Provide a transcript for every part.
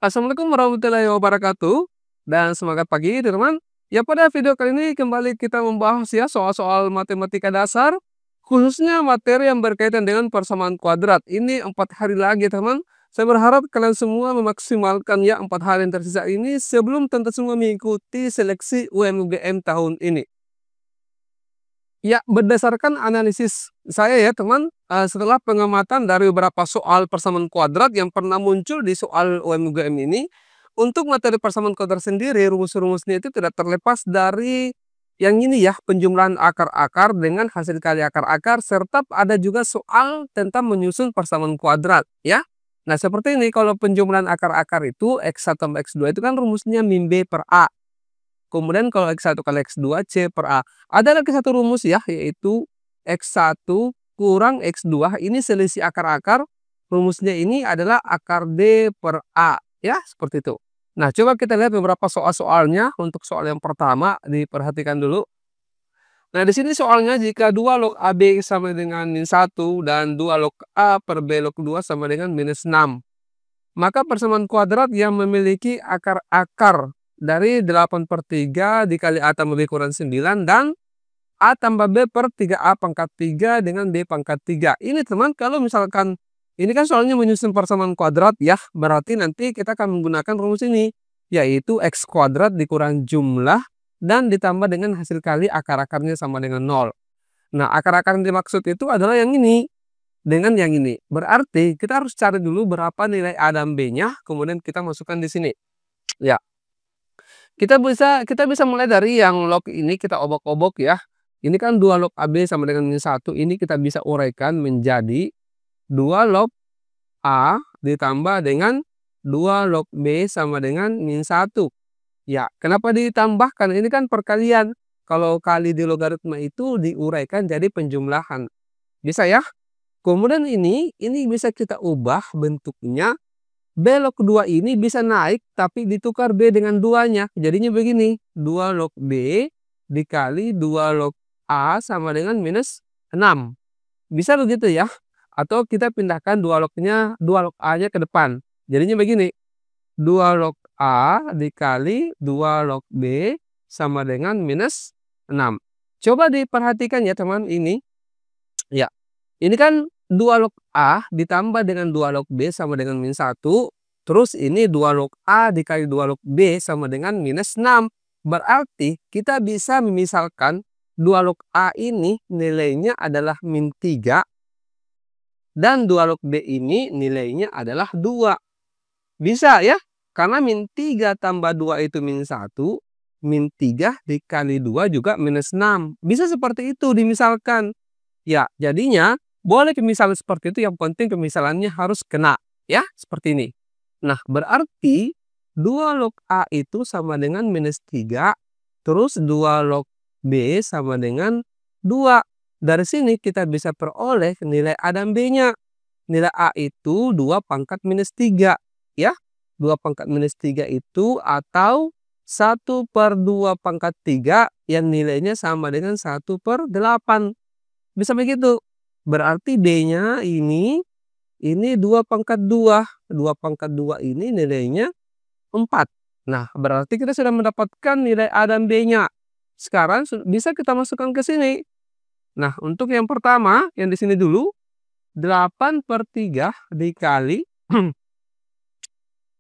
Assalamualaikum warahmatullahi wabarakatuh, dan semangat pagi teman-teman. Ya, pada video kali ini kembali kita membahas ya soal-soal matematika dasar, khususnya materi yang berkaitan dengan persamaan kuadrat. Ini 4 hari lagi teman. Saya berharap kalian semua memaksimalkan ya 4 hari yang tersisa ini sebelum tentu semua mengikuti seleksi UMUGM tahun ini. Ya, berdasarkan analisis saya ya teman, setelah pengamatan dari beberapa soal persamaan kuadrat yang pernah muncul di soal UMUGM ini, untuk materi persamaan kuadrat sendiri, rumus-rumusnya itu tidak terlepas dari yang ini ya, penjumlahan akar-akar dengan hasil kali akar-akar, serta ada juga soal tentang menyusun persamaan kuadrat ya. Nah, seperti ini, kalau penjumlahan akar-akar itu X1 tambah X2 itu kan rumusnya min B per A. Kemudian kalau X1 kali X2 C per A. Ada lagi satu rumus ya, yaitu X1 kurang X2, ini selisih akar-akar. Rumusnya ini adalah akar D per A. Ya, seperti itu. Nah, coba kita lihat beberapa soal-soalnya. Untuk soal yang pertama, diperhatikan dulu. Nah, di sini soalnya jika 2 log AB sama dengan min 1 dan 2 log A per B log 2 sama dengan minus 6. Maka persamaan kuadrat yang memiliki akar-akar dari 8/3 dikali A tambah B kurang 9 dan A tambah B per 3A pangkat 3 dengan B pangkat 3. Ini teman, kalau misalkan ini kan soalnya menyusun persamaan kuadrat ya, berarti nanti kita akan menggunakan rumus ini, yaitu X kuadrat dikurang jumlah dan ditambah dengan hasil kali akar-akarnya sama dengan 0. Nah, akar-akar yang dimaksud itu adalah yang ini dengan yang ini. Berarti kita harus cari dulu berapa nilai A dan B-nya, kemudian kita masukkan di sini. Ya. Kita bisa mulai dari yang log ini, kita obok-obok ya. Ini kan 2 log AB sama dengan min 1, ini kita bisa uraikan menjadi 2 log A ditambah dengan 2 log B sama dengan min 1. Ya, kenapa ditambahkan? Ini kan perkalian. Kalau kali di logaritma itu diuraikan jadi penjumlahan. Bisa ya? Kemudian ini bisa kita ubah bentuknya. B log 2 ini bisa naik tapi ditukar B dengan 2-nya. Jadinya begini, 2 log B dikali 2 log A sama dengan minus 6. Bisa begitu ya? Atau kita pindahkan 2 lognya, 2 log A-nya ke depan. Jadinya begini, 2 log A dikali 2 log B sama dengan minus 6. Coba diperhatikan ya teman ini. Ya, ini kan 2 log A ditambah dengan 2 log B sama dengan min 1. Terus ini 2 log A dikali 2 log B sama dengan minus 6. Berarti kita bisa memisalkan 2 log A ini nilainya adalah min 3. Dan 2 log B ini nilainya adalah 2. Bisa ya? Karena min 3 tambah 2 itu min 1. Min 3 dikali 2 juga minus 6. Bisa seperti itu dimisalkan. Ya, jadinya boleh pemisalan seperti itu, yang penting pemisalannya harus kena. Ya, seperti ini. Nah, berarti 2 log A itu sama dengan minus 3. Terus 2 log B sama dengan 2. Dari sini kita bisa peroleh nilai A dan B-nya. Nilai A itu 2 pangkat minus 3. Ya, 2 pangkat minus 3 itu atau 1/2 pangkat 3 yang nilainya sama dengan 1/8. Bisa begitu. Berarti D-nya ini 2 pangkat 2. 2 pangkat 2 ini nilainya 4. Nah, berarti kita sudah mendapatkan nilai A dan B-nya. Sekarang bisa kita masukkan ke sini. Nah, untuk yang pertama, yang di sini dulu, 8/3 dikali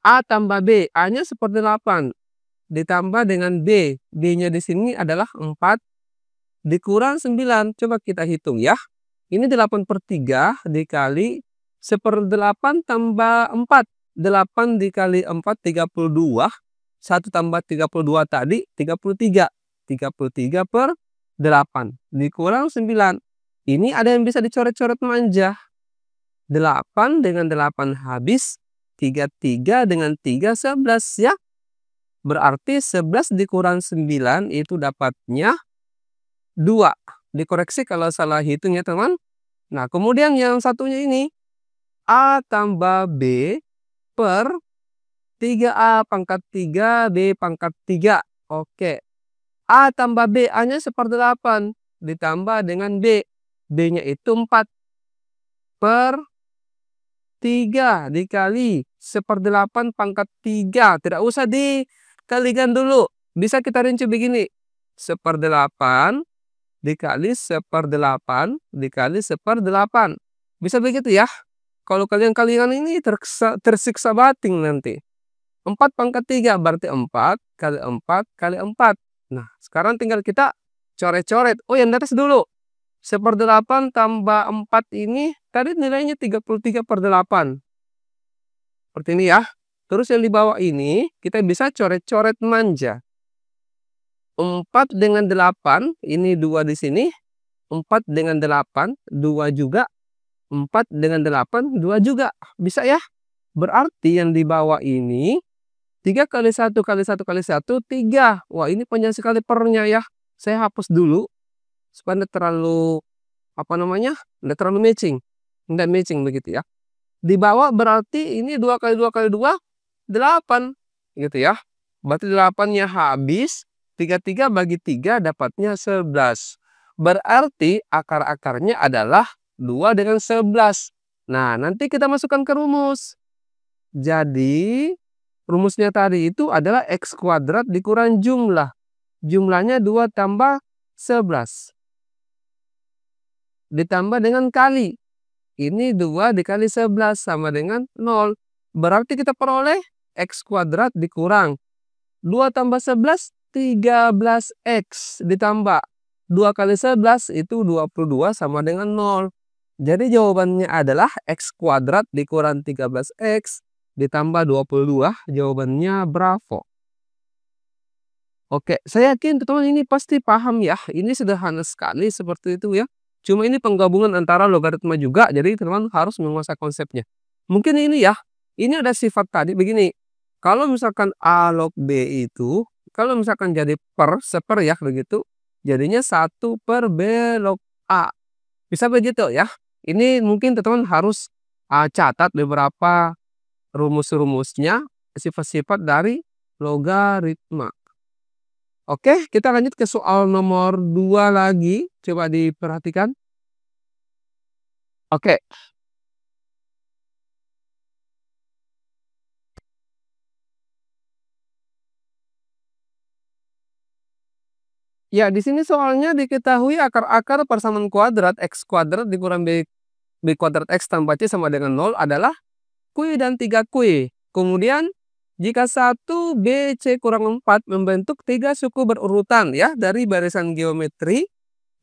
A tambah B. A-nya 1/8. Ditambah dengan B. B-nya di sini adalah 4. Dikurang 9. Coba kita hitung ya. Ini 8/3 dikali 1/8 tambah 4. 8 dikali 4, 32. 1 tambah 32 tadi, 33. 33/8. Dikurang 9. Ini ada yang bisa dicoret-coret manja. 8 dengan 8 habis. 33 dengan 3, 11 ya. Berarti 11 dikurang 9 itu dapatnya 2. Dikoreksi kalau salah hitung ya teman. Nah, kemudian yang satunya ini A tambah B per 3A pangkat 3 B pangkat 3. Oke. A tambah B, A-nya 1/8 ditambah dengan B. B-nya itu 4 per 3 dikali 1/8 pangkat 3. Tidak usah dikalikan dulu. Bisa kita rinci begini. 1/8 dikali 1/8 dikali 1/8. Bisa begitu ya. Kalau kalian ini tersiksa batin nanti. 4 pangkat 3 berarti 4 kali 4 kali 4. Nah, sekarang tinggal kita coret-coret. Oh, yang di atas dulu. 1/8 tambah 4 ini tadi nilainya 33/8. Seperti ini ya. Terus yang di bawah ini kita bisa coret-coret manja. 4 dengan 8, ini 2 di sini. 4 dengan 8, 2 juga. 4 dengan 8, 2 juga. Bisa ya? Berarti yang di bawah ini 3 kali 1 kali 1 kali 1, 3. Wah, ini panjang sekali pernya ya. Saya hapus dulu supaya tidak terlalu tidak terlalu matching. Tidak matching begitu ya. Di bawah berarti ini 2 kali 2 kali 2, 8 gitu ya. Berarti 8-nya habis. 3 bagi 3 dapatnya 11. Berarti akar-akarnya adalah 2 dengan 11. Nah, nanti kita masukkan ke rumus. Jadi rumusnya tadi itu adalah X kuadrat dikurang jumlah. Jumlahnya 2 tambah 11. Ditambah dengan kali. Ini 2 dikali 11 sama dengan 0. Berarti kita peroleh X kuadrat dikurang 2 tambah 11, 13X ditambah 2 kali 11 itu 22 sama dengan 0. Jadi jawabannya adalah X kuadrat dikurang 13X ditambah 22. Jawabannya bravo. Oke, saya yakin teman-teman ini pasti paham ya. Ini sederhana sekali seperti itu ya. Cuma ini penggabungan antara logaritma juga. Jadi teman-teman harus menguasai konsepnya. Mungkin ini ya. Ini ada sifat tadi begini. Kalau misalkan A log B itu, kalau misalkan jadi seper ya begitu, jadinya 1 per B log A. Bisa begitu ya. Ini mungkin teman-teman harus catat beberapa rumus-rumusnya, sifat-sifat dari logaritma. Oke, kita lanjut ke soal nomor 2 lagi. Coba diperhatikan. Oke. Ya, di sini soalnya diketahui akar-akar persamaan kuadrat X kuadrat dikurang B kuadrat X tambah C sama dengan 0 adalah Q dan 3 Q. Kemudian jika 1 B C kurang 4 membentuk 3 suku berurutan ya dari barisan geometri,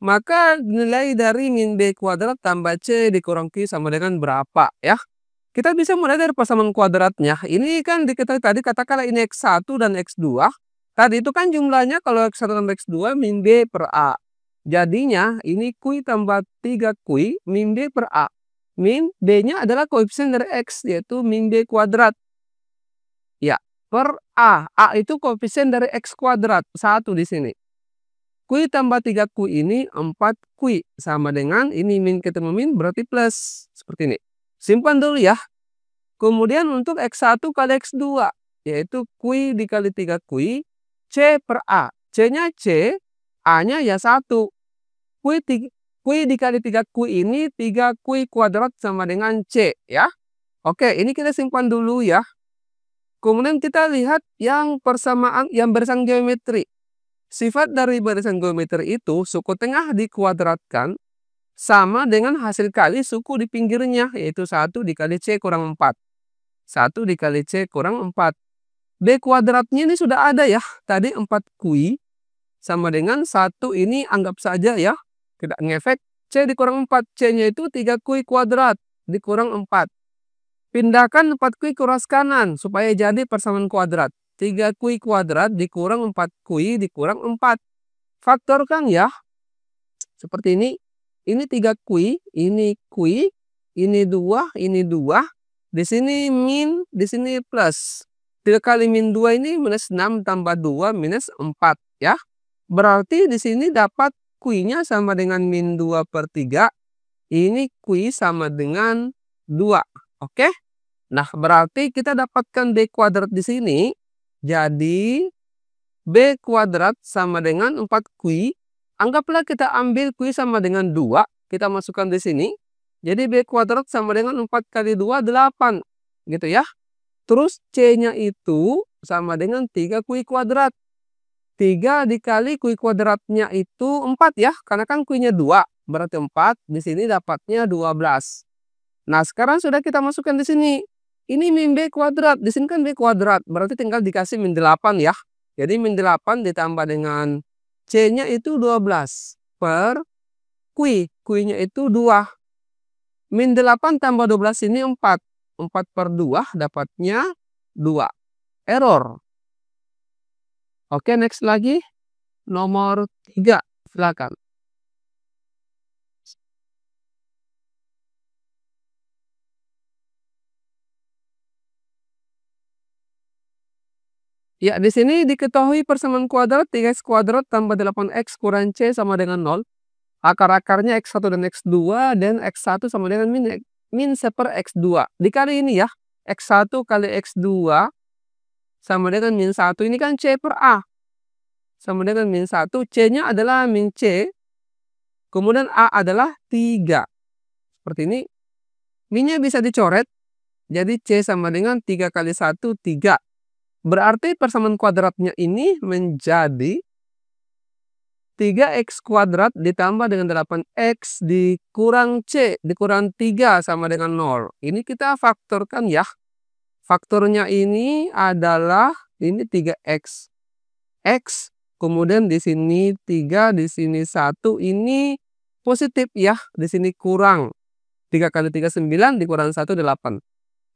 maka nilai dari min B kuadrat tambah C dikurang Q sama dengan berapa ya? Kita bisa mulai dari persamaan kuadratnya. Ini kan diketahui tadi katakanlah ini X1 dan X2. Tadi itu kan jumlahnya kalau X1 tambah X2 min B per A. Jadinya ini Q tambah 3Q min B per A. Min B-nya adalah koefisien dari X yaitu min B kuadrat. Ya, per A. A itu koefisien dari X kuadrat. 1 di sini. Q tambah 3Q ini 4Q. Sama dengan ini min ketemu min berarti plus. Seperti ini. Simpan dulu ya. Kemudian untuk X1 kali X2. Yaitu Q dikali 3Q. C per A. C-nya C. A-nya ya 1. Q dikali 3Q ini 3Q kuadrat sama dengan C ya. Oke, ini kita simpan dulu ya. Kemudian kita lihat yang persamaan yang barisan geometri. Sifat dari barisan geometri itu suku tengah dikuadratkan sama dengan hasil kali suku di pinggirnya, yaitu 1 dikali C kurang 4. 1 dikali C kurang 4. B kuadratnya ini sudah ada ya. Tadi 4Q sama dengan 1 ini anggap saja ya. Tidak ngefek. C dikurang 4. C-nya itu 3Q kuadrat dikurang 4. Pindahkan 4Q ke ruas kanan supaya jadi persamaan kuadrat. 3Q kuadrat dikurang 4Q dikurang 4. Faktorkan ya. Seperti ini. Ini 3Q, ini Q, ini 2, ini 2. Di sini min, di sini plus. 3 kali min 2 ini minus 6 tambah 2 minus 4 ya. Berarti di sini dapat Q-nya sama dengan min 2 per 3. Ini Q sama dengan 2. Oke. Nah, berarti kita dapatkan B kuadrat di sini. Jadi B kuadrat sama dengan 4Q. Anggaplah kita ambil Q sama dengan 2. Kita masukkan di sini. Jadi B kuadrat sama dengan 4 kali 2, 8. Gitu ya. Terus C-nya itu sama dengan 3 kui kuadrat. 3 dikali kui kuadratnya itu 4 ya. Karena kan kuinya 2. Berarti 4. Di sini dapatnya 12. Nah, sekarang sudah kita masukkan di sini. Ini min B kuadrat. Di sini kan B kuadrat. Berarti tinggal dikasih min 8 ya. Jadi min 8 ditambah dengan C-nya itu 12. Per kui. Kuinya itu 2. Min 8 tambah 12 ini 4. 4 per 2 dapatnya 2. Error. Oke, next lagi. Nomor 3. Silakan. Ya, di sini diketahui persamaan kuadrat 3x kuadrat tambah 8x kurang C sama dengan 0. Akar-akarnya x1 dan x2 dan x1 sama dengan min 1 per x2. Dikali ini ya. X1 kali x2 sama dengan min 1. Ini kan C per A. Sama dengan min 1. C-nya adalah min C. Kemudian A adalah 3. Seperti ini. Min-nya bisa dicoret. Jadi C sama dengan 3 kali 1, 3. Berarti persamaan kuadratnya ini menjadi 3x kuadrat ditambah dengan 8x dikurang C dikurang 3 sama dengan 0. Ini kita faktorkan ya. Faktornya ini adalah ini 3x. X, kemudian di sini 3, di sini 1, ini positif ya. Di sini kurang. 3 kali 3, 9, dikurang 1, 8.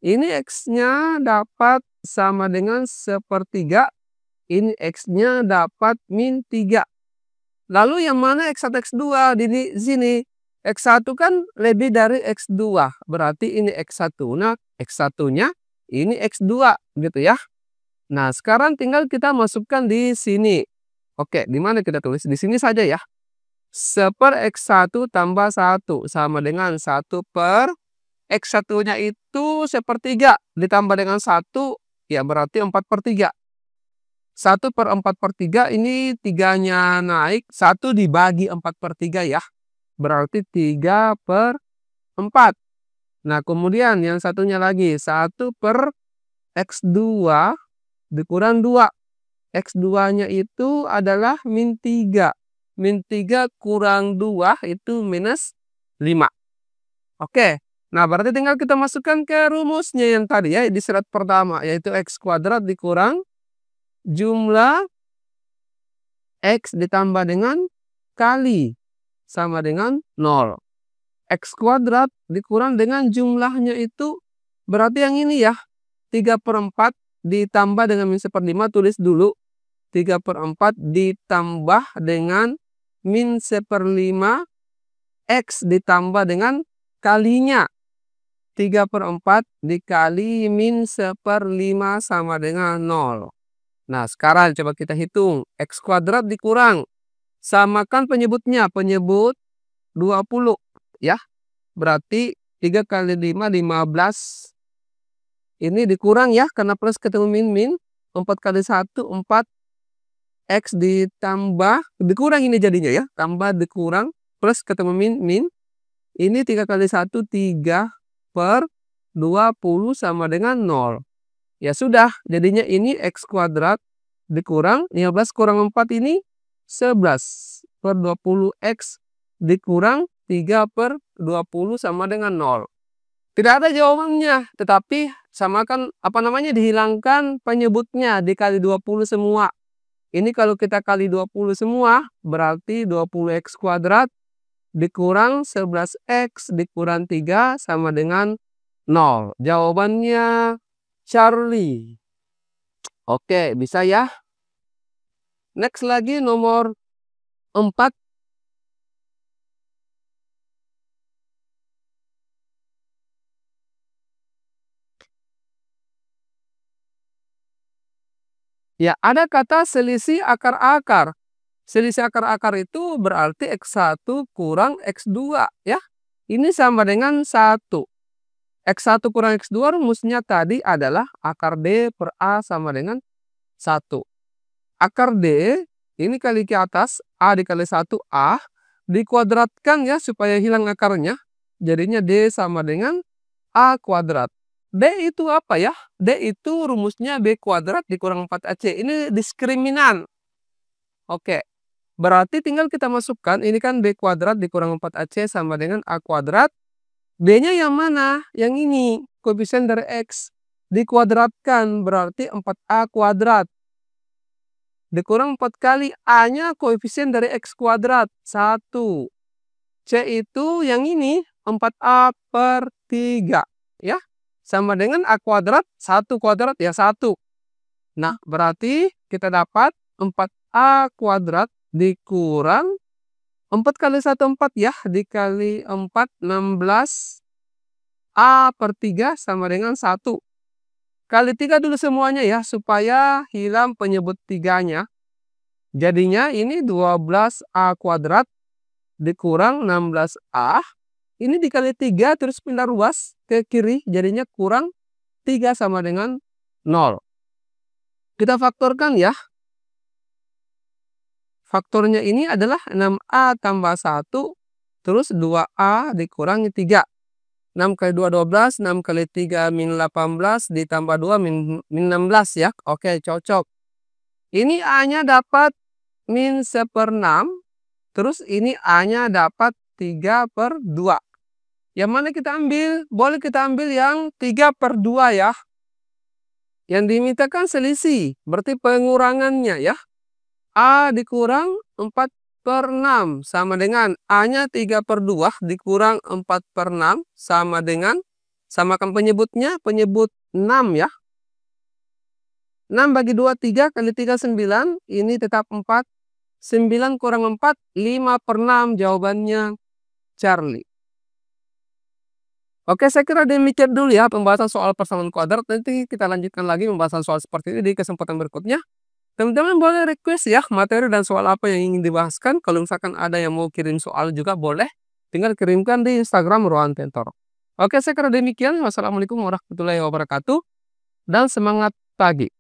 Ini X-nya dapat sama dengan 1/3. Ini X-nya dapat min 3. Lalu yang mana X1, X2? Di sini. X1 kan lebih dari X2. Berarti ini X1. Nah, X1-nya ini X2. Gitu ya. Nah, sekarang tinggal kita masukkan di sini. Oke, di mana kita tulis? Di sini saja ya. 1/X1 tambah 1 sama dengan 1 per X1-nya itu 1/3 ditambah dengan 1, ya berarti 4/3. 1 per 4/3 ini 3-nya naik, 1 dibagi 4/3 ya. Berarti 3/4. Nah, kemudian yang satunya lagi, 1 per X2 dikurang 2. X2-nya itu adalah min 3. Min 3 kurang 2 itu minus 5. Oke. Nah, berarti tinggal kita masukkan ke rumusnya yang tadi ya, di syarat pertama, yaitu x kuadrat dikurang jumlah x ditambah dengan kali sama dengan 0. X kuadrat dikurang dengan jumlahnya itu berarti yang ini ya, 3/4 ditambah dengan min 1/5, tulis dulu. 3/4 ditambah dengan min 1/5 x ditambah dengan kalinya. 3/4 dikali min 1/5 sama dengan 0. Nah, sekarang coba kita hitung. X kuadrat dikurang. Samakan penyebutnya. Penyebut 20. Ya. Berarti 3 kali 5, 15. Ini dikurang ya. Karena plus ketemu min. 4 kali 1, 4. X ditambah. Dikurang ini jadinya ya. Tambah dikurang. Plus ketemu min. Ini 3 kali 1, 3 per 20 sama dengan 0. Ya sudah, jadinya ini X kuadrat dikurang 15 kurang 4 ini 11 per 20X dikurang 3 per 20 sama dengan 0. Tidak ada jawabannya, tetapi samakan dihilangkan penyebutnya, dikali 20 semua. Ini kalau kita kali 20 semua berarti 20X kuadrat dikurang 11x dikurang 3 sama dengan 0. Jawabannya Charlie. Oke, bisa ya. Next lagi nomor 4. Ya, ada kata selisih akar-akar. Selisih akar-akar itu berarti X1 kurang X2 ya. Ini sama dengan 1. X1 kurang X2 rumusnya tadi adalah akar D per A sama dengan 1. Akar D ini kali ke atas, A dikali 1 A, dikuadratkan ya supaya hilang akarnya. jadinya D sama dengan A kuadrat. D itu apa ya? D itu rumusnya B kuadrat dikurang 4AC. Ini diskriminan. Oke. Berarti tinggal kita masukkan, ini kan B kuadrat dikurang 4AC sama dengan A kuadrat. B-nya yang mana? Yang ini, koefisien dari X. Dikuadratkan, berarti 4A kuadrat. Dikurang 4 kali A-nya koefisien dari X kuadrat, 1. C itu yang ini, 4A per 3. Ya, sama dengan A kuadrat, 1 kuadrat ya 1. Nah, berarti kita dapat 4A kuadrat dikurang 4 kali 1 4 ya, dikali 4 16 A per 3 sama dengan 1. Kali 3 dulu semuanya ya, supaya hilang penyebut 3-nya. Jadinya ini 12A kuadrat dikurang 16A. Ini dikali 3 terus pindah ruas ke kiri, jadinya kurang 3 sama dengan 0. Kita faktorkan ya. Faktornya ini adalah 6A tambah 1, terus 2A dikurangi 3. 6 kali 2, 12, 6 kali 3, min 18, ditambah 2, min 16 ya. Oke, cocok. Ini A-nya dapat min 1/6, terus ini A-nya dapat 3/2. Yang mana kita ambil? Boleh kita ambil yang 3/2 ya. Yang dimintakan selisih, berarti pengurangannya ya. A dikurang 4/6 sama dengan A-nya 3/2 dikurang 4/6 sama dengan, samakan penyebutnya, penyebut 6 ya. 6 bagi 2, 3 kali 3, 9. Ini tetap 4. 9 kurang 4, 5/6 jawabannya Charlie. Oke, saya kira demikian dulu ya pembahasan soal persamaan kuadrat. Nanti kita lanjutkan lagi pembahasan soal seperti ini di kesempatan berikutnya. Teman-teman boleh request ya materi dan soal apa yang ingin dibahaskan. Kalau misalkan ada yang mau kirim soal juga boleh. Tinggal kirimkan di Instagram Rohan Tentor. Oke, saya kira demikian. Wassalamualaikum warahmatullahi wabarakatuh. Dan semangat pagi.